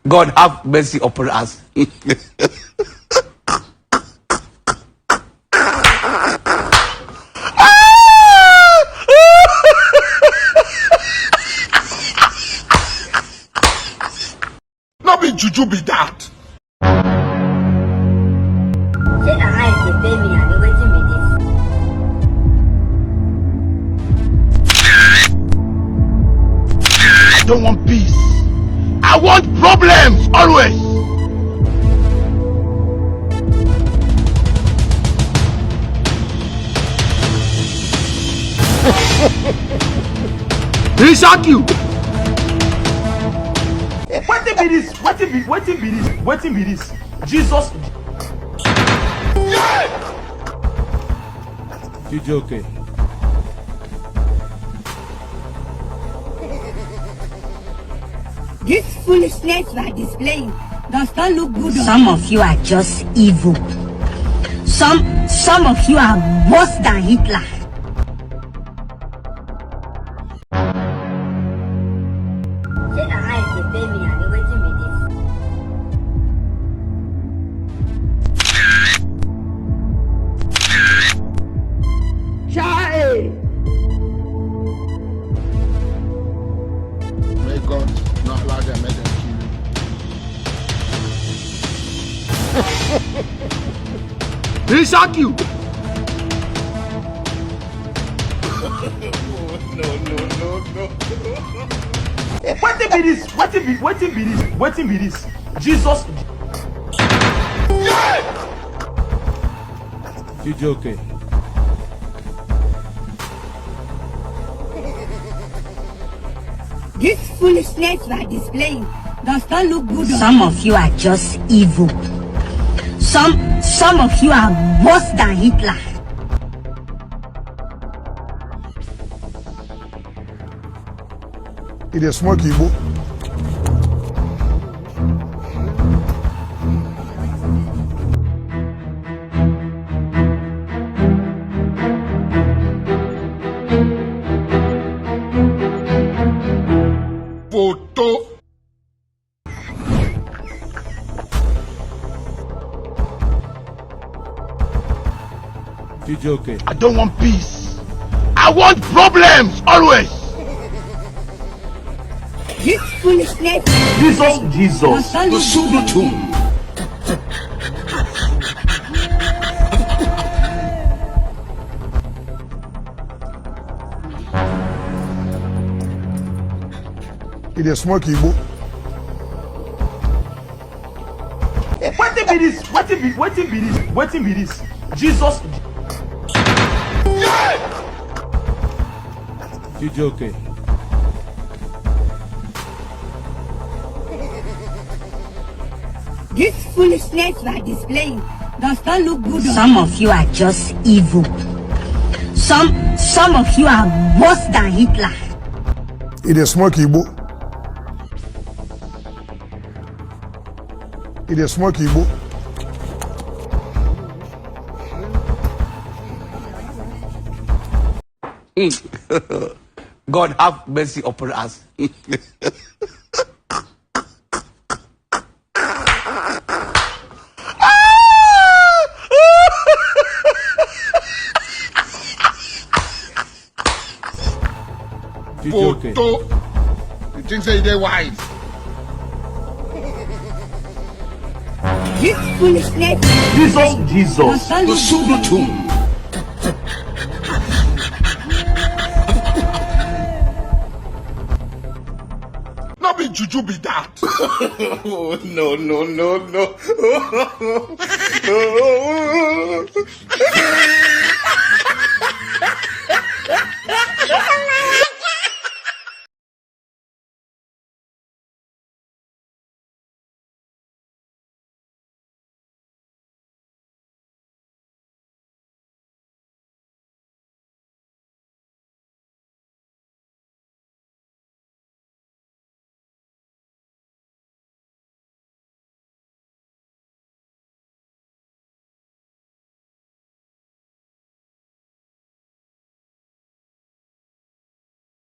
God have mercy upon us. Not be juju be that. Say na eye dey pain me, abi wetin be this? I don't want peace. I want problems always. He shock you. Wetin be this? Wetin be this? Jesus. You joking? This foolishness you are displaying does not look good. Some of you are just evil. Some of you are worse than Hitler. Say na eye dey pain me, abi wetin be this? May God not allow them, make them kill you. He shock you. No. Wetin be this? Wetin be this? Jesus. You joking? This foolishness you are displaying does not look good. Some of you are just evil. Some of you are worse than Hitler. It is smoke Igbo. Photo. You joking? I don't want peace. I want problems always. This foolishness. Jesus. Does not look good. It is smoke Igbo. Wetin be this? Wetin be this? Jesus. You joking? This foolishness you are displaying does not look good. Some of you are just evil. Some of you are worse than Hitler. It is smoke Igbo. It is smoke Igbo. God have mercy upon us. You joking? Photo. You think say they wise? This foolishness. Jesus. Does not look good. Not be juju be that. No.